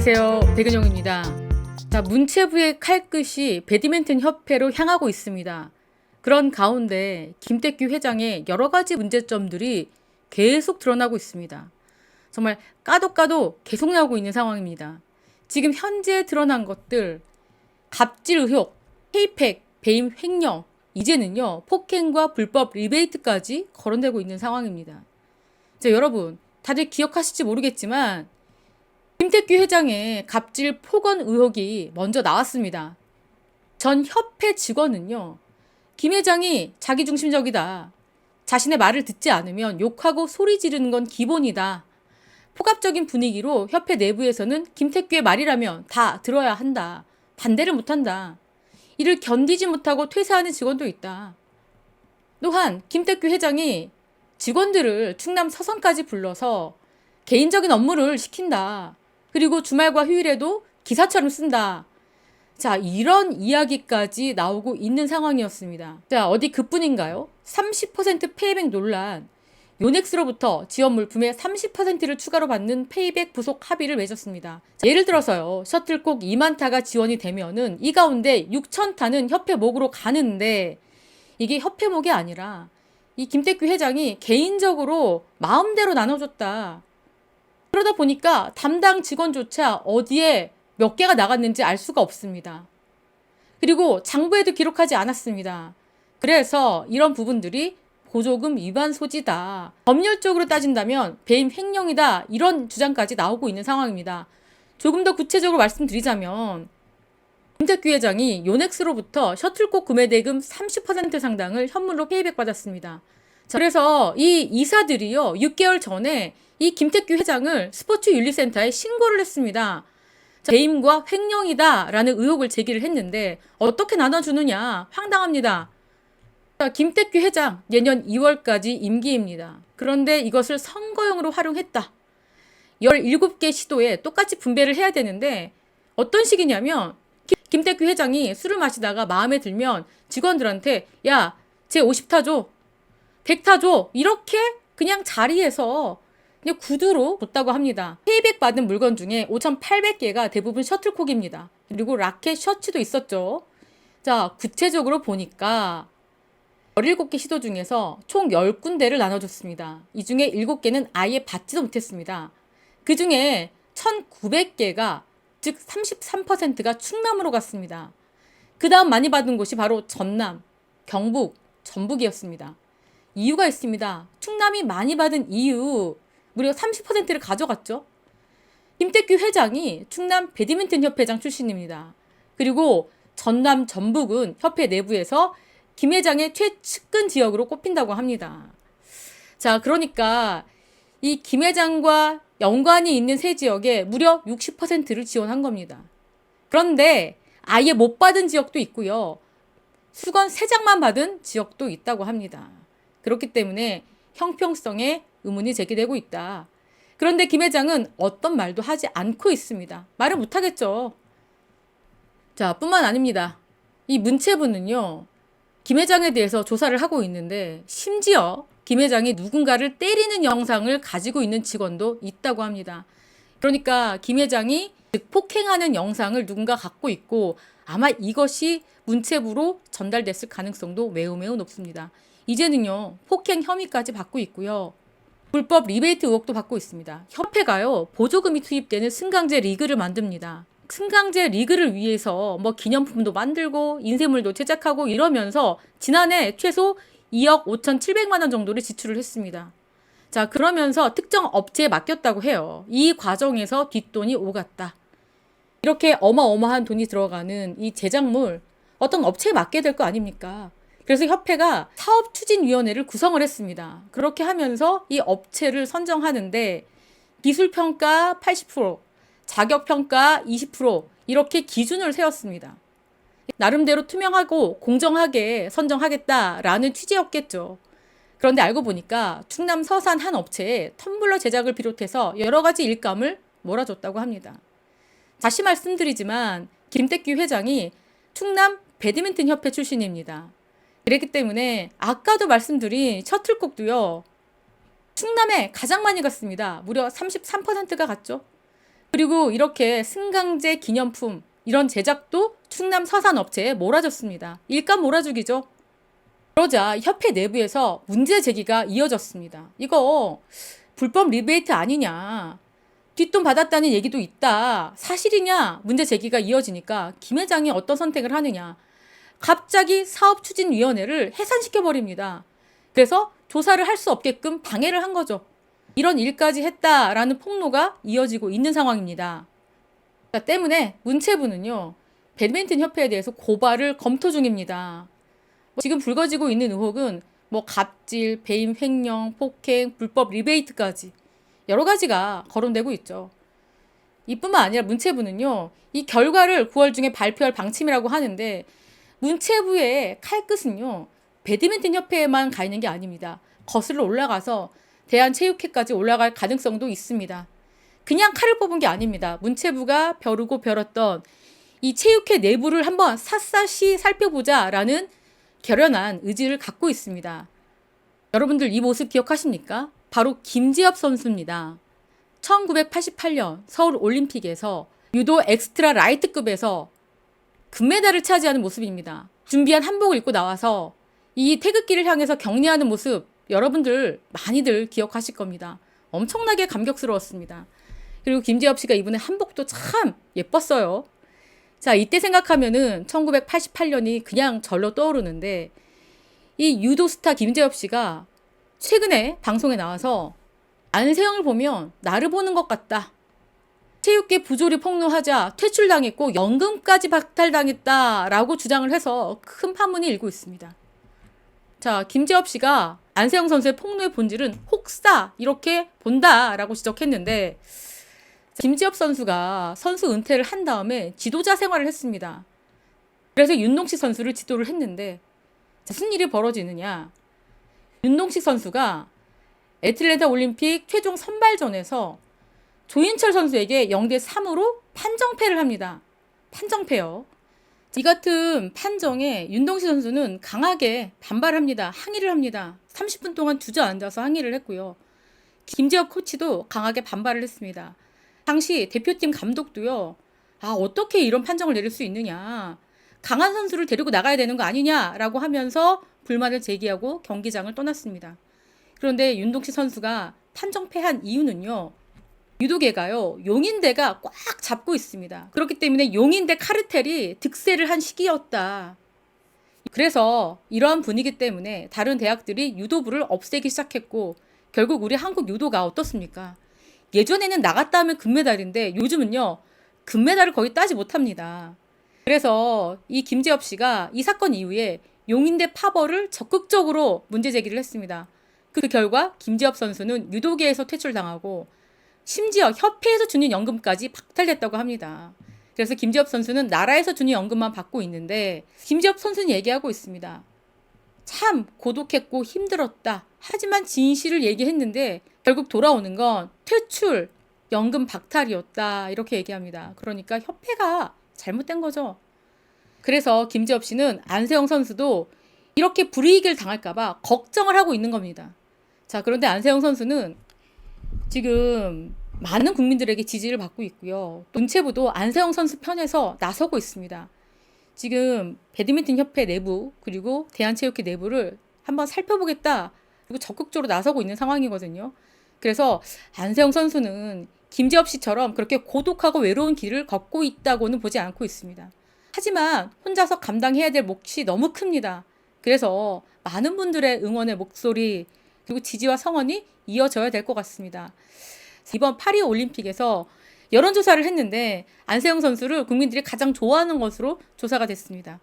안녕하세요. 백은영입니다. 자, 문체부의 칼끝이 배드민턴 협회로 향하고 있습니다. 그런 가운데 김태규 회장의 여러 가지 문제점들이 계속 드러나고 있습니다. 정말 까도 계속 나오고 있는 상황입니다. 지금 현재 드러난 것들, 갑질 의혹, 페이팩, 배임 횡령, 이제는요 폭행과 불법 리베이트까지 거론되고 있는 상황입니다. 자, 여러분 다들 기억하실지 모르겠지만 김태규 회장의 갑질 폭언 의혹이 먼저 나왔습니다. 전 협회 직원은요, 김 회장이 자기중심적이다. 자신의 말을 듣지 않으면 욕하고 소리 지르는 건 기본이다. 폭압적인 분위기로 협회 내부에서는 김태규의 말이라면 다 들어야 한다. 반대를 못한다. 이를 견디지 못하고 퇴사하는 직원도 있다. 또한 김태규 회장이 직원들을 충남 서선까지 불러서 개인적인 업무를 시킨다. 그리고 주말과 휴일에도 기사처럼 쓴다. 자, 이런 이야기까지 나오고 있는 상황이었습니다. 자, 어디 그뿐인가요? 30% 페이백 논란. 요넥스로부터 지원 물품의 30%를 추가로 받는 페이백 부속 합의를 맺었습니다. 자, 예를 들어서요. 셔틀콕 2만 타가 지원이 되면은 이 가운데 6천 타는 협회목으로 가는데 이게 협회목이 아니라 이 김태규 회장이 개인적으로 마음대로 나눠줬다. 그러다 보니까 담당 직원조차 어디에 몇 개가 나갔는지 알 수가 없습니다. 그리고 장부에도 기록하지 않았습니다. 그래서 이런 부분들이 보조금 위반 소지다. 법률적으로 따진다면 배임 횡령이다. 이런 주장까지 나오고 있는 상황입니다. 조금 더 구체적으로 말씀드리자면 김태규 회장이 요넥스로부터 셔틀콕 구매 대금 30% 상당을 현물로 페이백 받았습니다. 자, 그래서 이 이사들이요 6개월 전에 이 김태규 회장을 스포츠윤리센터에 신고를 했습니다. 자, 배임과 횡령이다 라는 의혹을 제기를 했는데 어떻게 나눠주느냐 황당합니다. 자, 김태규 회장 내년 2월까지 임기입니다. 그런데 이것을 선거용으로 활용했다. 17개 시도에 똑같이 분배를 해야 되는데 어떤 식이냐면 김태규 회장이 술을 마시다가 마음에 들면 직원들한테 야, 제 50타 줘. 100타 줘. 이렇게 그냥 자리에서 그냥 구두로 줬다고 합니다. 페이백 받은 물건 중에 5,800개가 대부분 셔틀콕입니다. 그리고 라켓, 셔츠도 있었죠. 자, 구체적으로 보니까 17개 시도 중에서 총 10군데를 나눠줬습니다. 이 중에 7개는 아예 받지도 못했습니다. 그 중에 1,900개가 즉 33%가 충남으로 갔습니다. 그 다음 많이 받은 곳이 바로 전남, 경북, 전북이었습니다. 이유가 있습니다. 충남이 많이 받은 이유 무려 30%를 가져갔죠. 김태규 회장이 충남 배드민턴 협회장 출신입니다. 그리고 전남, 전북은 협회 내부에서 김 회장의 최측근 지역으로 꼽힌다고 합니다. 자, 그러니까 이 김 회장과 연관이 있는 세 지역에 무려 60%를 지원한 겁니다. 그런데 아예 못 받은 지역도 있고요. 수건 3장만 받은 지역도 있다고 합니다. 그렇기 때문에 형평성에 의문이 제기되고 있다. 그런데 김 회장은 어떤 말도 하지 않고 있습니다. 말을 못하겠죠. 자, 뿐만 아닙니다. 이 문체부는요. 김 회장에 대해서 조사를 하고 있는데 심지어 김 회장이 누군가를 때리는 영상을 가지고 있는 직원도 있다고 합니다. 그러니까 김 회장이 폭행하는 영상을 누군가 갖고 있고 아마 이것이 문체부로 전달됐을 가능성도 매우 높습니다. 이제는요 폭행 혐의까지 받고 있고요. 불법 리베이트 의혹도 받고 있습니다. 협회가요 보조금이 투입되는 승강제 리그를 만듭니다. 승강제 리그를 위해서 뭐 기념품도 만들고 인쇄물도 제작하고 이러면서 지난해 최소 2억 5,700만 원 정도를 지출을 했습니다. 자, 그러면서 특정 업체에 맡겼다고 해요. 이 과정에서 뒷돈이 오갔다. 이렇게 어마어마한 돈이 들어가는 이 제작물 어떤 업체에 맡게 될 거 아닙니까? 그래서 협회가 사업추진위원회를 구성을 했습니다. 그렇게 하면서 이 업체를 선정하는데 기술평가 80%, 자격평가 20% 이렇게 기준을 세웠습니다. 나름대로 투명하고 공정하게 선정하겠다라는 취지였겠죠. 그런데 알고 보니까 충남 서산 한 업체에 텀블러 제작을 비롯해서 여러 가지 일감을 몰아줬다고 합니다. 다시 말씀드리지만 김태규 회장이 충남 배드민턴 협회 출신입니다. 그렇기 때문에 아까도 말씀드린 셔틀콕도요. 충남에 가장 많이 갔습니다. 무려 33%가 갔죠. 그리고 이렇게 승강제 기념품 이런 제작도 충남 서산업체에 몰아줬습니다. 일감 몰아주기죠. 그러자 협회 내부에서 문제 제기가 이어졌습니다. 이거 불법 리베이트 아니냐. 뒷돈 받았다는 얘기도 있다. 사실이냐? 문제 제기가 이어지니까 김 회장이 어떤 선택을 하느냐. 갑자기 사업추진위원회를 해산시켜버립니다. 그래서 조사를 할 수 없게끔 방해를 한 거죠. 이런 일까지 했다라는 폭로가 이어지고 있는 상황입니다. 때문에 문체부는요. 배드민턴 협회에 대해서 고발을 검토 중입니다. 지금 불거지고 있는 의혹은 갑질, 배임 횡령, 폭행, 불법 리베이트까지 여러 가지가 거론되고 있죠. 이뿐만 아니라 문체부는요. 이 결과를 9월 중에 발표할 방침이라고 하는데 문체부의 칼끝은요. 배드민턴 협회에만 가 있는 게 아닙니다. 거슬러 올라가서 대한체육회까지 올라갈 가능성도 있습니다. 그냥 칼을 뽑은 게 아닙니다. 문체부가 벼르고 벼렀던 이 체육회 내부를 한번 샅샅이 살펴보자라는 결연한 의지를 갖고 있습니다. 여러분들 이 모습 기억하십니까? 바로 김지엽 선수입니다. 1988년 서울 올림픽에서 유도 엑스트라 라이트급에서 금메달을 차지하는 모습입니다. 준비한 한복을 입고 나와서 이 태극기를 향해서 격려하는 모습 여러분들 많이들 기억하실 겁니다. 엄청나게 감격스러웠습니다. 그리고 김지엽 씨가 입은 한복도 참 예뻤어요. 자, 이때 생각하면은 1988년이 그냥 절로 떠오르는데 이 유도 스타 김지엽 씨가 최근에 방송에 나와서 안세영을 보면 나를 보는 것 같다. 체육계 부조리 폭로하자 퇴출당했고 연금까지 박탈당했다라고 주장을 해서 큰 파문이 일고 있습니다. 자, 김지엽 씨가 안세영 선수의 폭로의 본질은 혹사 이렇게 본다라고 지적했는데 김지엽 선수가 선수 은퇴를 한 다음에 지도자 생활을 했습니다. 그래서 윤동식 선수를 지도를 했는데 무슨 일이 벌어지느냐. 윤동식 선수가 애틀랜타 올림픽 최종 선발전에서 조인철 선수에게 0대3으로 판정패를 합니다. 판정패요. 이 같은 판정에 윤동식 선수는 강하게 반발합니다. 항의를 합니다. 30분 동안 주저앉아서 항의를 했고요. 김지엽 코치도 강하게 반발을 했습니다. 당시 대표팀 감독도요. 어떻게 이런 판정을 내릴 수 있느냐. 강한 선수를 데리고 나가야 되는 거 아니냐라고 하면서 불만을 제기하고 경기장을 떠났습니다. 그런데 윤동식 선수가 판정패한 이유는요. 유도계가요. 용인대가 꽉 잡고 있습니다. 그렇기 때문에 용인대 카르텔이 득세를 한 시기였다. 그래서 이러한 분위기 때문에 다른 대학들이 유도부를 없애기 시작했고 결국 우리 한국 유도가 어떻습니까? 예전에는 나갔다 하면 금메달인데 요즘은요. 금메달을 거의 따지 못합니다. 그래서 이 김재엽 씨가 이 사건 이후에 용인대 파벌을 적극적으로 문제 제기를 했습니다. 그 결과 김재엽 선수는 유도계에서 퇴출당하고 심지어 협회에서 주는 연금까지 박탈됐다고 합니다. 그래서 김재엽 선수는 나라에서 주는 연금만 받고 있는데 김재엽 선수는 얘기하고 있습니다. 참 고독했고 힘들었다. 하지만 진실을 얘기했는데 결국 돌아오는 건 퇴출, 연금 박탈이었다. 이렇게 얘기합니다. 그러니까 협회가 잘못된 거죠. 그래서 김재엽 씨는 안세영 선수도 이렇게 불이익을 당할까봐 걱정을 하고 있는 겁니다. 자, 그런데 안세영 선수는 지금 많은 국민들에게 지지를 받고 있고요. 문체부도 안세영 선수 편에서 나서고 있습니다. 지금 배드민턴 협회 내부 그리고 대한체육회 내부를 한번 살펴보겠다. 그리고 적극적으로 나서고 있는 상황이거든요. 그래서 안세영 선수는 김재엽 씨처럼 그렇게 고독하고 외로운 길을 걷고 있다고는 보지 않고 있습니다. 하지만 혼자서 감당해야 될 몫이 너무 큽니다. 그래서 많은 분들의 응원의 목소리 그리고 지지와 성원이 이어져야 될 것 같습니다. 이번 파리 올림픽에서 여론조사를 했는데 안세영 선수를 국민들이 가장 좋아하는 것으로 조사가 됐습니다.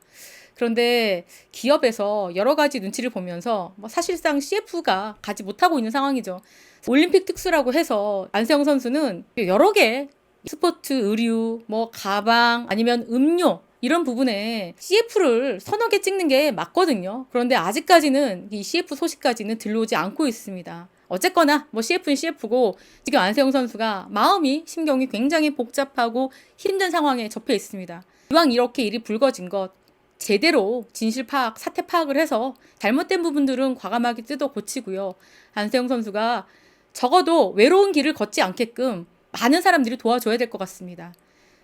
그런데 기업에서 여러 가지 눈치를 보면서 사실상 CF가 가지 못하고 있는 상황이죠. 올림픽 특수라고 해서 안세영 선수는 여러 개 스포츠 의류, 가방 아니면 음료 이런 부분에 CF를 서너 개 찍는 게 맞거든요. 그런데 아직까지는 이 CF 소식까지는 들려오지 않고 있습니다. 어쨌거나 CF는 CF고 지금 안세영 선수가 마음이 심경이 굉장히 복잡하고 힘든 상황에 접해 있습니다. 이왕 이렇게 일이 불거진 것 제대로 진실 파악, 사태 파악을 해서 잘못된 부분들은 과감하게 뜯어 고치고요. 안세영 선수가 적어도 외로운 길을 걷지 않게끔 많은 사람들이 도와줘야 될 것 같습니다.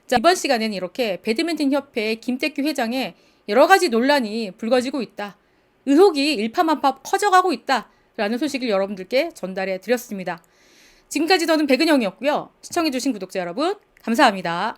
자, 이번 시간에는 이렇게 배드민턴 협회 김태규 회장의 여러 가지 논란이 불거지고 있다. 의혹이 일파만파 커져가고 있다라는 소식을 여러분들께 전달해 드렸습니다. 지금까지 저는 백은영이었고요. 시청해주신 구독자 여러분 감사합니다.